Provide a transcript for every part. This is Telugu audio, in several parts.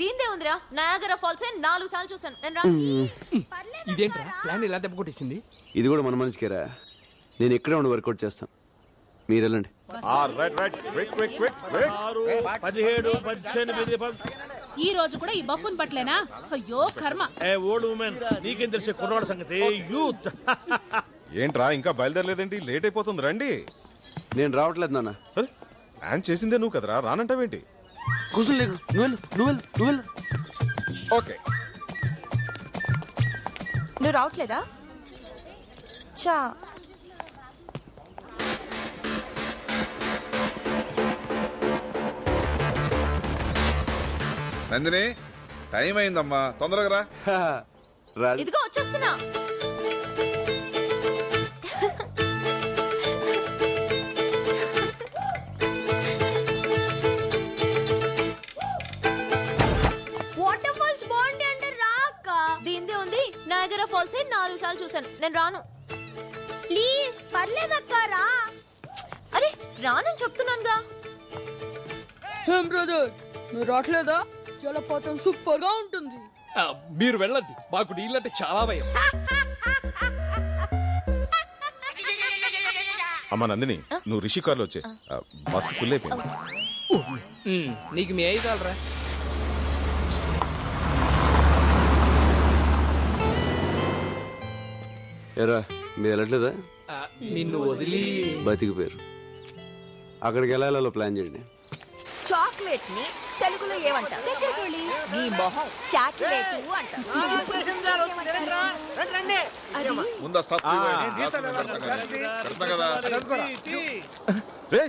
దీందే ఉందిరా నయాగరా ఫాల్స్ 4 సార్లు చూసాను నేను రా. ఇదేంట్రా ప్లాన్ ఇలా దెబ్బ కొట్టేసింది. ఇది కూడా మన మనిషికేరా. నేను ఇక్కడే ఉండి వర్కౌట్ చేస్తాను, మీరు వెళ్ళండి. ఈ రోజు కూడా ఈ బఫ్ఫున్ పట్లేనా? అయ్యో కర్మ. నీకేం తెలిసే కుర్రాళ్ళ సంగతి యూత్. ఏంట్రా ఇంకా బయలుదేరలేదేంటి? లేట్ అయిపోతుంది, రండి. నేను రావట్లేదు నాన్న. ప్లాన్ చేసిందే నువ్వు కదరా, రానంటావేంటి? కూర్చొని లేకు, నువ్వు వెళ్ళు. ఓకే, నువ్వు రావట్లేదా? చా నందిని, టైం అయిందమ్మా, తొందరగా రా. రాదు. ఇదిగో వచ్చేస్తున్నా. వాటర్ ఫాల్స్ బాగుంది అంటే రాక. దీందే ఉంది నయాగరా ఫాల్స్ 4 సార్లు చూసాను నేను రాను. ప్లీజ్ పర్లేదక్క రా. అరే రానని చెప్తున్నానుగా. ఏం బ్రదర్ మీరు రావట్లేదా? జలపాతం సూపర్ గా ఉంటుంది. మీరు వెళ్ళండి, మాకు నీళ్ళంటే చాలా భయం. అమ్మా నందిని, నువ్వు రిషి కార్లో వచ్చే, బస్సు ఫుల్ అయిపోయింది. నీకు మీ అయ్యి చాలరా. ఎరా మీరు వెళ్ళట్లేదా? నిన్ను వదిలి బతికిపోయారు. అక్కడికి వెళ్ళాలో ప్లాన్ చేయండి. చాక్లెట్ ని తెలుగులో ఏమంటారు? చక్కెరకోళి. నీ మొహం చాక్లెట్ అంట. ముందు ఆ stuff ఇవ్వండి. పెడతా కదా. రే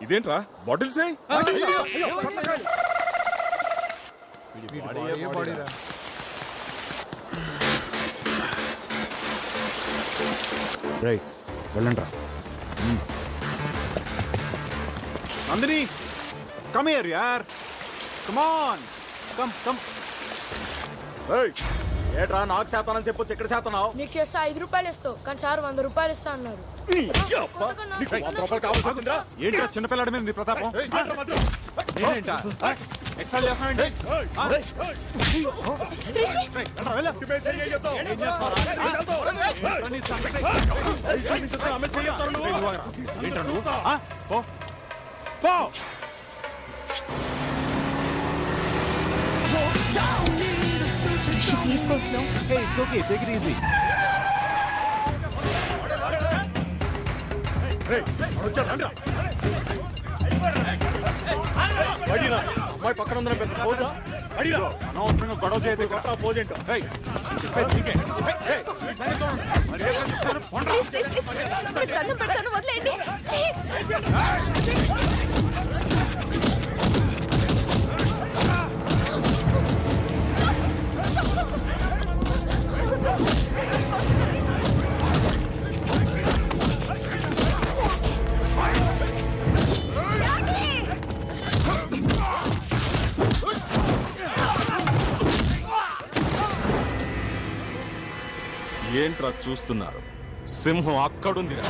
ఇదేంట్రా బాటిల్స్? రైట్, వెళ్ళండి రా. నందిని, కమ్ హియర్ యార్, కమ్ ఆన్, కమ్. ఏట్రా నాకు శాతానని చెప్పొచ్చు, ఎక్కడ శాతనావు? నీకు చేస్తే 5 రూపాయలు ఇస్తావు, కానీ సార్ 100 రూపాయలు ఇస్తా అన్నారు. ఏంటా చిన్నపిల్లాడి మీద నీ ప్రతాపం? నేనేంటా ఎక్స్ట్రా చేస్తానండి? అమ్మాయి పక్కన ఉందని పెద్ద పోజా? అనవసరంగా గొడవ చేయదు. పోజేంటో దండం పెడతాను వదిలేయండి ప్లీజ్. ఏంట్రా చూస్తున్నారు? సింహం అక్కడుందిరా.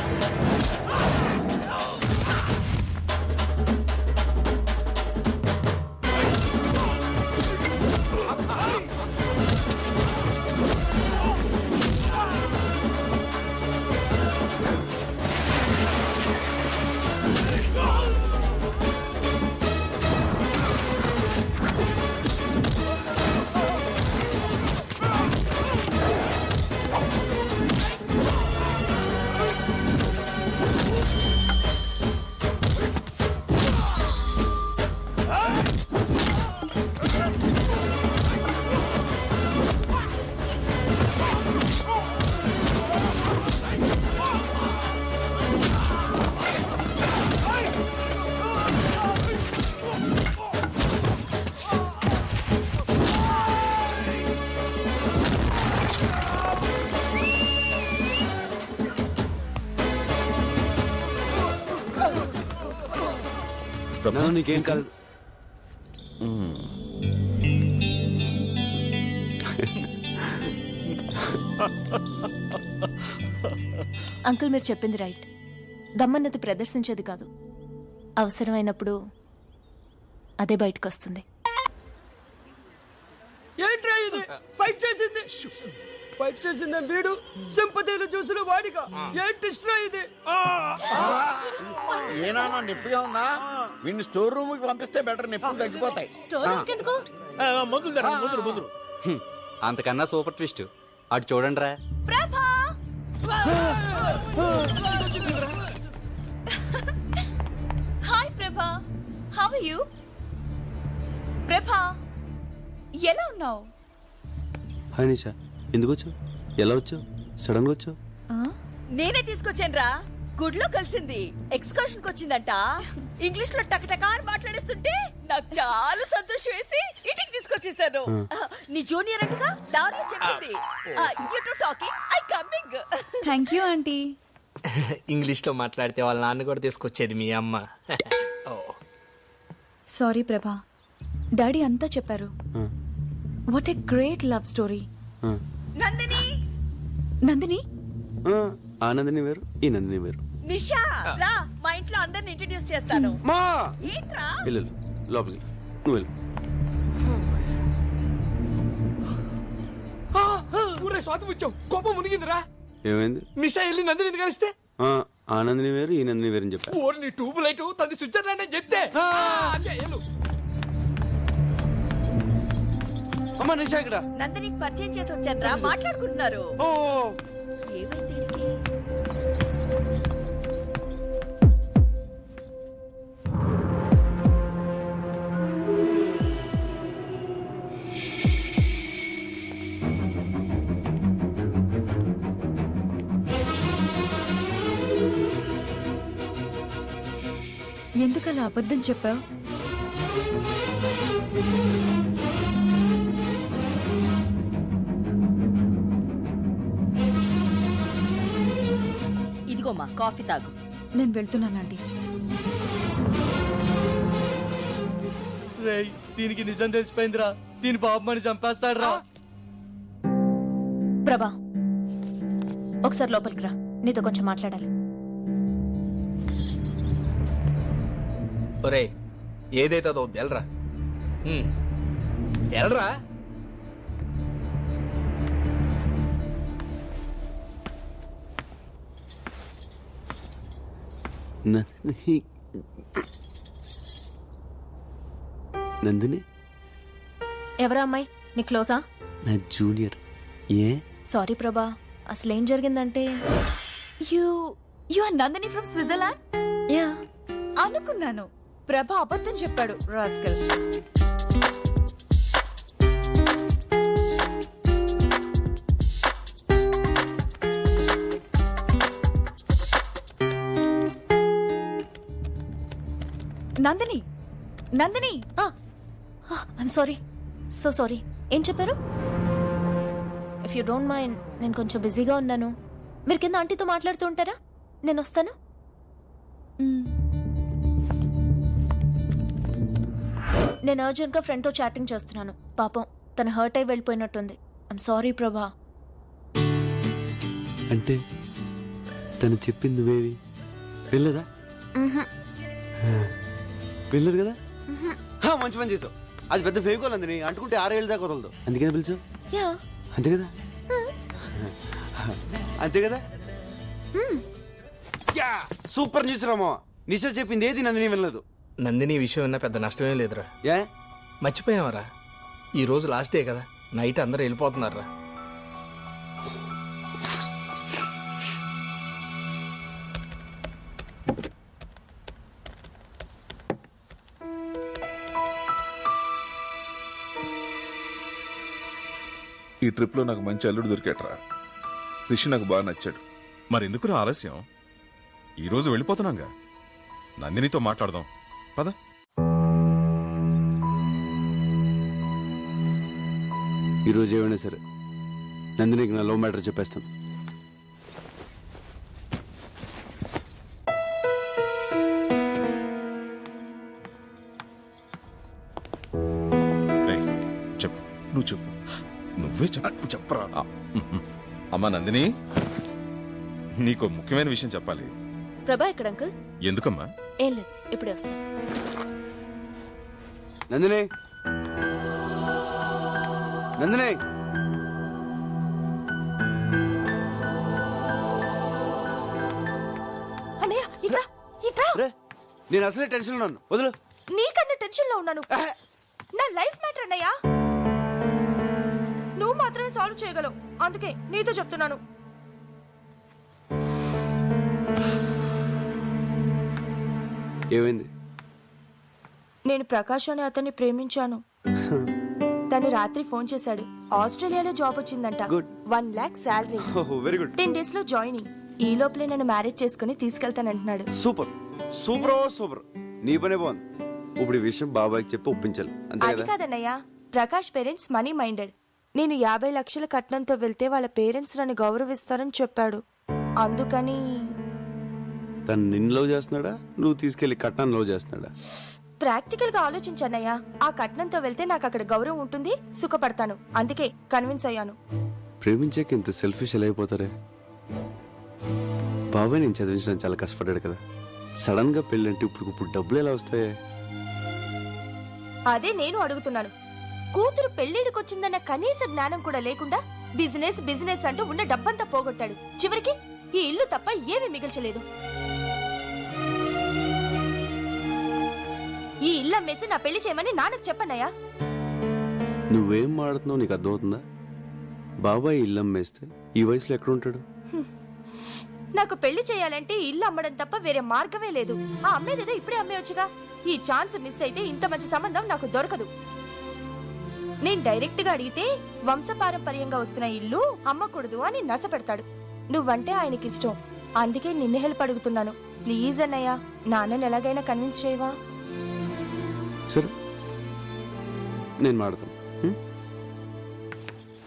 నీకేం కాదు. అంకుల్ మీరు చెప్పింది రైట్. దమ్మన్నది ప్రదర్శించేది కాదు, అవసరమైనప్పుడు అదే బయటకు వస్తుంది. ఏంట్రా ఇది ఫైట్ చేసింది వీడు సింపతిలు చూసిన వాడిగా ఏంటి ఇష్టం ఇది ఏనా నొప్పిగా ఉందా వీడిని స్టోర్ రూమ్ కి పంపిస్తే బెటర్ నొప్పులు తగ్గిపోతాయి. స్టోర్ ఎందుకు? మందులు తర ముందు అంతకన్నా సూపర్ ట్విస్ట్ అటు చూడండి రా. ప్రభా హాయ్ ప్రభా, హౌ ఆర్ యు? ప్రభా ఎలా ఉన్నావు? హాయ్ నిషా, ఎందుకు వచ్చావు? ఎలా వచ్చావు? సడన్ గా వచ్చావు? నేనే తీసుకొచ్చాను రా. గుడ్లో కలిసింది, ఎక్స్కర్షన్ కి వచ్చిందంట. ఇంగ్లీష్ లో టకటకా అని మాట్లాడేస్తుంటే నాకు చాలా సంతోషం వేసి ఇంటికి తీసుకొచ్చేసాను. నీ జూనియర్ అంటగా దారిలో చెప్పింది. You to talking, I coming. Thank you aunty. English లో మాట్లాడితే వాళ్ళ నాన్న కూడా తీసుకొచ్చేది మీ అమ్మ. సారీ ప్రభా, డాడీ అంతా చెప్పారు. What a great love story. Nandini, Nandini ఆ నందిని వేరు, ఈ నందిని వేరు. నిషా రా, మా ఇంట్లో అందరిని ఇంట్రడ్యూస్ చేస్తాను. మా ఏంట్రా? వెళ్ళు లోపలికి, నువ్వు వెళ్ళు. ఊరే స్వాతం వచ్చావు, కోపం మునిగిందిరా. ఏమైంది? నిషా వెళ్ళి నందిని కలిస్తే ఆ నందిని వేరు, ఈ నందిని వేరు అని చెప్పా. ఓరి నీ ట్యూబ్ లైట్ తది స్విట్జర్లాండ్ అని చెప్తే అంతే వెళ్ళు. అమ్మా నిషా ఇక్కడ. నందినికి పరిచయం చేసి వచ్చారా, మాట్లాడుకుంటున్నారు. ఓ ఏమైంది వీడికి? ఎందుకలా అబద్ధం చెప్పావు? ఇదిగోమ్మా కాఫీ తాగు. నేను వెళ్తున్నానండి. రేయ్, దీనికి నిజం తెలిసిపోయిందిరా. దీని బాబుమని చంపేస్తాడ్రా. ప్రభా ఒకసారి లోపలికి రా, నీతో కొంచెం మాట్లాడాలి. ఒరే ఏదైతే అదో ఎల్రా, ఎల్రా. నందిని ఎవరా అమ్మాయి? నీ క్లోజా? నా జూనియర్. ఏ? సారీ ప్రభా, అసలేం జరిగిందంటే you are Nandini from Switzerland. Yeah అనుకున్నాను. ప్రభా అబద్ధం చెప్పాడు, rascal. Nandini, Nandini. I'm sorry, so sorry. ఏం చెప్పారు? ఇఫ్ యూ డోంట్ మైండ్, నేను కొంచెం బిజీగా ఉన్నాను. మీరు కింద ఆంటీతో మాట్లాడుతూ ఉంటారా? నేను వస్తాను. నేను అర్జెంట్గా ఫ్రెండ్తో చాటింగ్ చేస్తున్నాను. పాపం తను హర్ట్ అయి వెళ్ళిపోయినట్టుంది. ఐమ్ సారీ ప్రభా. అంటే తను చెప్పింది నువ్వేవి వెళ్ళదా? వెళ్ళదు కదా? మంచి పని చేసావు. అది పెద్ద ఫేకోల్ అంది, అంటుకుంటే 6 ఏళ్ళ దాకా వదలదు. అందుకనే పిలిచావు. యా అంతే కదా? అంతే కదా? Super news Rama. నిషా చెప్పింది ఏది నందిని వినలేదు. నందిని విషయం విన్నా పెద్ద నష్టమే లేదురా. ఏ మర్చిపోయావరా, ఈ రోజు లాస్ట్ డే కదా, నైట్ అందరూ వెళ్ళిపోతున్నారా. ఈ ట్రిప్ లో నాకు మంచి అల్లుడు దొరికేట్రా. రిషి నాకు బాగా నచ్చాడు. మరి ఎందుకు ఆలస్యం? ఈ రోజు వెళ్ళిపోతున్నాగా, నందినితో మాట్లాడదాం పద. ఈరోజు ఏమైనా సరే నందినికి నా లవ్ మ్యాటర్ చెప్పేస్తాను. చెప్పు, నువ్వు చెప్పు, నువ్వే చెప్పు. చెప్పరా. అమ్మా నందిని, నీకు ముఖ్యమైన విషయం చెప్పాలి. ప్రభా ఎక్కడ అంకుల్? ఎందుకమ్మా? ఏం లేదు, ఇప్పుడే వస్తాను. నందిని నందిని అన్నయ్య ఇట్రా ఇట్రా. రే నేను అసలే టెన్షన్ ఉన్నాను, వదులు. నీకన్నా టెన్షన్ లో ఉన్నాను. నా లైఫ్ మ్యాటర్ అన్నయ్య. నువ్వు మాత్రమే సాల్వ్ చేయగలవు, అందుకే నీతో చెప్తున్నాను. ఏమైంది? నేను ప్రకాష్ అనే అతన్ని ప్రేమించాను. తను రాత్రి ఫోన్ చేశాడు. ఆస్ట్రేలియాలో జాబ్ వచ్చిందంట. Good. 1 lakh salary. Very good. 10 days లో జాయినింగ్. ఈ లోపలే నన్ను మ్యారేజ్ చేసుకుని తీసుకెళ్తానంటున్నాడు. Super super super. నీ పనే బాగుంది. ఇప్పుడు ఈ విషయం బాబాయ్కి చెప్పి ఒప్పించాలి, అంతే అది కదా? కాదన్నయ్య, ప్రకాష్ పేరెంట్స్ మనీ మైండెడ్. నేను 50 లక్షల కట్నంతో వెళ్తే వాళ్ళ పేరెంట్స్ నన్ను గౌరవిస్తారని చెప్పాడు. అందుకని తను నిన్ను లవ్ చేస్తున్నాడా, నువ్వు తీసుకెళ్లి కట్నాన్ని లవ్ చేస్తున్నాడా? ప్రాక్టికల్ గా ఆలోచించన్నయ్య. ఆ కట్నంతో వెళ్తే నాకు అక్కడ గౌరవం ఉంటుంది, సుఖపడతాను. అందుకే కన్విన్స్ అయ్యాను. ప్రేమించాక ఇంత సెల్ఫిష్ ఎలా అయిపోతారే? బాబాయ్ నేను చదివించడం చాలా కష్టపడ్డాడు కదా. సడన్ గా పెళ్ళంటే ఇప్పుడు డబ్బులు ఎలా వస్తాయి? అదే నేను అడుగుతున్నాను. కూతురు పెళ్లిడికొచ్చిందన్న కనీస జ్ఞానం కూడా లేకుండా బిజినెస్ బిజినెస్ అంటూ ఉన్న డబ్బంతా పోగొట్టాడు. చివరికి ఈ ఇల్లు తప్ప ఏమీ మిగిల్చలేదు. ఈ ఇల్లు అమ్మేసి నా పెళ్లి చేయమని నాన్నకు చెప్పన్నయ్యా. నువ్వేం మాడుతున్నావు నీకు అర్థమవుతుందా? బాబాయ్ ఇల్లు అమ్మేస్తే ఈ వయసులో ఎక్కడుంటాడు? నాకు పెళ్లి చేయాలంటే ఈ ఇల్లు అమ్మడం తప్ప వేరే మార్గమే లేదు. ఆ అమ్మేదేదో ఇప్పుడే అమ్మేయొచ్చుగా. ఈ ఛాన్స్ మిస్ అయితే ఇంత మంచి సంబంధం నాకు దొరకదు. నేను డైరెక్ట్ గా అడిగితే వంశపారంపర్యంగా వస్తున్న ఇల్లు అమ్మకూడదు అని నస పెడతాడు. నువ్వంటే ఆయనకి ఇష్టం, అందుకే నిన్ను హెల్ప్ అడుగుతున్నాను. ప్లీజ్ అన్నయ్య, నాన్నని ఎలాగైనా కన్విన్స్ చేయవా? సరే నేను మాడతాను.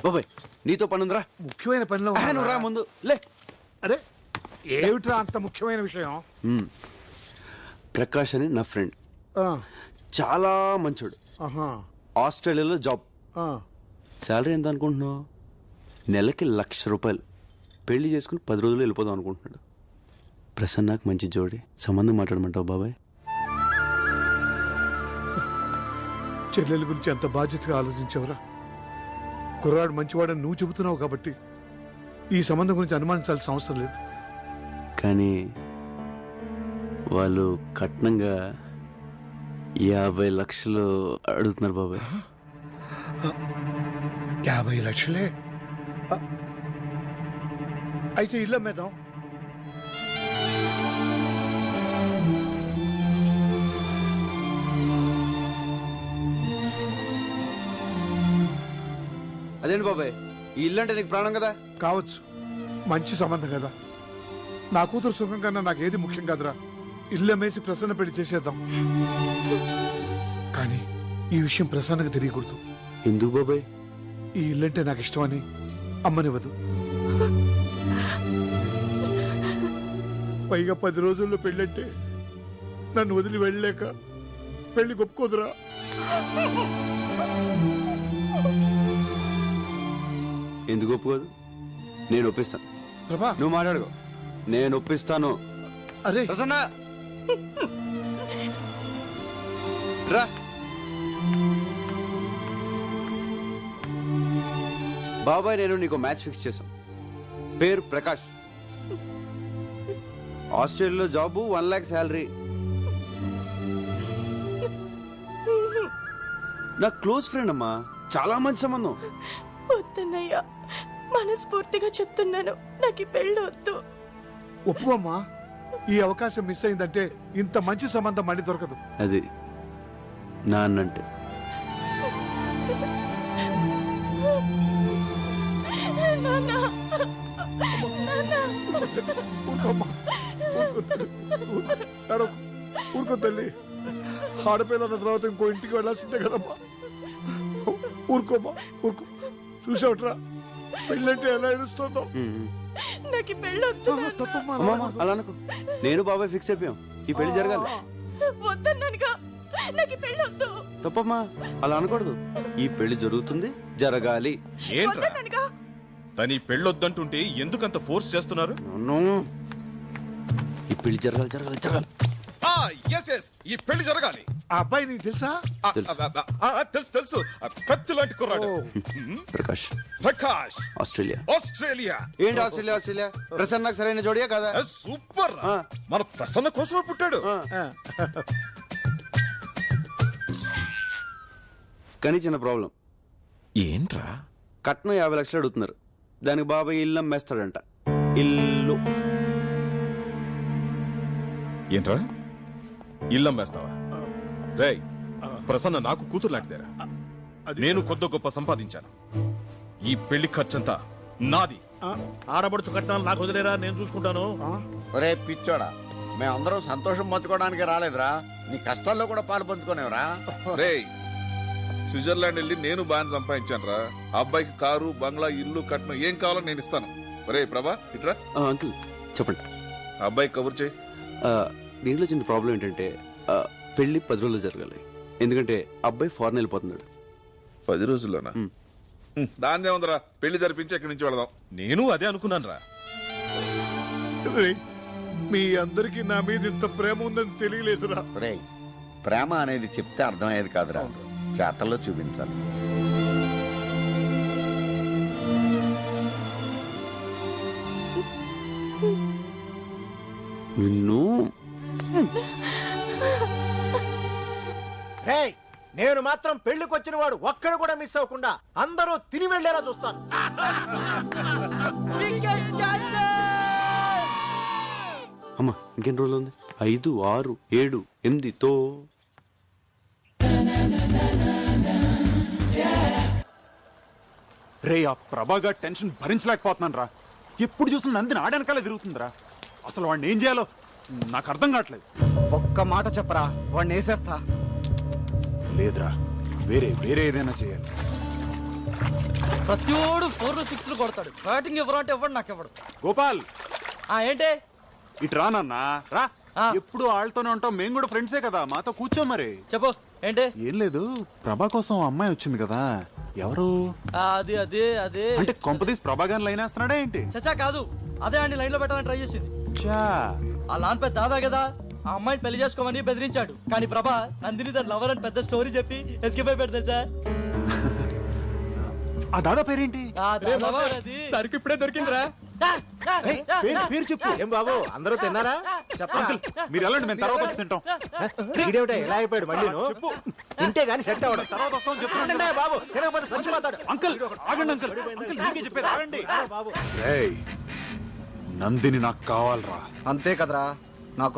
బాబాయ్ నీతో పని ఉందిరా. ముఖ్యమైన పనిలో నువ్వు రా ముందు లే. అరే ఏమిట్రా అంత ముఖ్యమైన విషయం? ప్రకాష్ అని నా ఫ్రెండ్, చాలా మంచోడు. ఆస్ట్రేలియాలో జాబ్. శాలరీ ఎంత అనుకుంటున్నావు? నెలకి ₹1,00,000. పెళ్లి చేసుకుని 10 రోజులు వెళ్ళిపోదాం అనుకుంటున్నాడు. ప్రసన్నకు మంచి జోడి, సంబంధం మాట్లాడమంటావు బాబాయ్? చెల్లెల గురించి అంత బాధ్యతగా ఆలోచించావురా. కుర్రాడు మంచివాడని నువ్వు చెబుతున్నావు కాబట్టి ఈ సంబంధం గురించి అనుమానించాల్సిన అవసరం లేదు. కానీ వాళ్ళు కట్నంగా 50 లక్షలు అడుగుతున్నారు బాబాయ్. 50 లక్షలే? అయితే ఇల్లు అమ్మేద్దాం. అదేంటి బాబాయ్, ఈ ఇల్లు అంటే నీకు ప్రాణం కదా? కావచ్చు, మంచి సంబంధం కదా. నా కూతురు సుఖం కన్నా నాకేది ముఖ్యం కాదురా. ఇల్లు అమ్మేసి ప్రసన్న పెళ్లి చేసేద్దాం. కానీ ఈ విషయం ప్రసన్నకు తెలియకూడదు. ఎందుకు బాబాయ్? ఈ ఇల్లంటే నాకు ఇష్టమని అమ్మనివ్వదు. పైగా 10 రోజుల్లో పెళ్ళంటే నన్ను వదిలి వెళ్ళలేక పెళ్లి ఒప్పుకోదురా. ఎందుకు ఒప్పుకోదు? నేను ఒప్పిస్తాను. ప్రభా నువ్వు మాట్లాడుకో, నేను ఒప్పిస్తాను. అరే ప్రసన్న రా. బాబాయ్ నేను నీకు మ్యాచ్ ఫిక్స్ చేశాం. పేరు ప్రకాష్, ఆస్ట్రేలియాలో జాబు, 1 lakh శాలరీ. నా క్లోజ్ ఫ్రెండ్ అమ్మా, చాలా మంచి సంబంధం. వద్దన్నయ్య, మనస్ఫూర్తిగా చెప్తున్నాను, నాకు ఈ పెళ్ళి వద్దు. ఒప్పుకోమ్మా. ఈ అవకాశం మిస్ అయిందంటే ఇంత మంచి సంబంధం మళ్ళీ దొరకదు. అది నాన్నంటే. ఊరుకో తల్లి. ఆడపిల్ల తర్వాత ఇంకో ఇంటికి వెళ్ళాల్సిందే కదమ్మా. ఊరుకోమ్మా, ఊరుకో. చూసావుట్రా పెళ్ళంటే ఎలా ఏడుస్తుందో. నాకు ఈ పెళ్ళి వద్దు. తప్పమ్మా, అలా అనుకో. నేను బాబాయ్ ఫిక్స్ అయిపోయాం, ఈ పెళ్లి జరగాలి. వద్దన్నానుగా, నాకు ఈ పెళ్ళి వద్దు. తప్పమ్మా, అలా అనకూడదు. ఈ పెళ్లి జరుగుతుంది, జరగాలి. ఏంట్రా తను ఈ పెళ్ళొద్దంటుంటే ఎందుకంత ఫోర్స్ చేస్తున్నారు? ఈ పెళ్లి జరగాలి, జరగాలి, జరగాలి. ఈ పెళ్లి జరగాలి. ఆ అబ్బాయి నీకు తెలుసా? తెలుసు తెలుసు కత్తి లాంటి కుర్రాడు. ప్రకాష్ ప్రకాష్ ఆస్ట్రేలియా. ఆస్ట్రేలియా ఏంటి ఆస్ట్రేలియా? ఆస్ట్రేలియా ప్రసన్నకు సరైన జోడియా కదా? సూపర్. మన ప్రసన్న కోసమే పుట్టాడు. కానీ చిన్న ప్రాబ్లం. ఏంట్రా? కట్నం 50 లక్షలు అడుగుతున్నారు. దానికి బాబాయ్ ఇల్లు అమ్మేస్తాడంట. ఇల్లు ఏంట్రా ఇల్లు అమ్మేస్తావా? రేయ్, ప్రసన్న నాకు కూతురు లాంటిదేరా. నేను కొద్ది గొప్ప సంపాదించాను. ఈ పెళ్లి ఖర్చంతా నాది. ఆడబడుచు కట్నాలు నాకు వదిలేరా, నేను చూసుకుంటాను. ఒరే పిచ్చోడా, మేమందరం సంతోషం పంచుకోవడానికి రాలేదురా, నీ కష్టాల్లో కూడా పాలు పంచుకోనేవరా. రేయ్, స్విట్జర్లాండ్ వెళ్ళి నేను బాగా సంపాదించాను రా. అబ్బాయికి కారు, బంగ్లా, ఇల్లు, కట్నం ఏం కావాలో నేను ఇస్తాను. రే ప్రభా, ఇట్రా. అంకుల్ చెప్పండి. అబ్బాయి కబుర్ చేయి. దీంట్లో చిన్న ప్రాబ్లం ఏంటంటే పెళ్లి 10 రోజులు జరగాలి. ఎందుకంటే అబ్బాయి ఫారెన్ వెళ్ళిపోతున్నాడు. 10 రోజుల్లోనా? దాందే ఉందిరా, పెళ్లి జరిపించి ఎక్కడి నుంచి వెళదాం. నేను అదే అనుకున్నాను రా. మీ అందరికి నా మీద ఇంత ప్రేమ ఉందని తెలియలేదురా. రే, ప్రేమ అనేది చెప్తే అర్థమయ్యేది కాదురా, చేతల్లో చూపించాలి. నిన్ను నేను మాత్రం పెళ్లికి వచ్చిన వాడు ఒక్కడు కూడా మిస్ అవ్వకుండా అందరూ తిని వెళ్లేలా చూస్తాను. అమ్మా ఇంకెన్ని రోజులు ఉంది? 5, 6, 7, 8తో రే, ఆ ప్రభాగా టెన్షన్ భరించలేకపోతున్నాను రా. ఎప్పుడు చూసిన నందిని ఆడనకాలే తిరుగుతుందిరా. అసలు వాడిని ఏం చేయాలో నాకు అర్థం కావట్లేదు. ఒక్క మాట చెప్పరా, వాడిని వేసేస్తా. లేదురా, వేరే ఏదైనా చేయాలి. ప్రతివాడు 4 6 కొడతాడు. బ్యాటింగ్ ఎవరు అంటే ఎవడు నాకు ఎవడు. గోపాల్, ఏంటే ఇటు రా నాన్న రా. ఎప్పుడు వాళ్ళతోనే ఉంటాం, మేము కూడా ఫ్రెండ్సే కదా, మాతో కూర్చో. మరి చెప్పు ఏంటే. ఏం లేదు, ప్రభా కోసం అమ్మాయి వచ్చింది కదా. ఎవరు? అదే అంటే కొంపదీసి ప్రభా గాని లైన్ వేస్తున్నాడా ఏంటి? చచ్చా కాదు, అదే అండి లైన్ లో పెట్టాలని ట్రై చేసింది. ఆ లాన్ పెద్ద దాదా కదా, ఆ అమ్మాయిని పెళ్లి చేసుకోమని బెదిరించాడు. కానీ ప్రభా నందిని తన లవర్ అని పెద్ద స్టోరీ చెప్పి ఎస్కేప్ అయిపోయాడు తెలుసా. ఆ దాదా పేరేంటి? సరికి ఇప్పుడే దొరికిందిరా. పేరు చెప్పు. ఏం బాబు, అందరూ తిన్నారా? అంకుల్, మీరు వెళ్ళండి, మేము తర్వాత వచ్చి తింటాం. ఇదేమిటా ఎలా అయిపోయాడు మళ్ళీ? చెప్పు. తింటే గానీ సెట్ అవ్వడం. తర్వాత వస్తాం చెప్పండి బాబు, తినకపోతే సంచిపోతాడు. అంకుల్ ఆగండి. అంకుల్ మీకే చెప్పేది ఆగండి. నందిని నాకు కావాలరా. అంతే కదరా, నాకు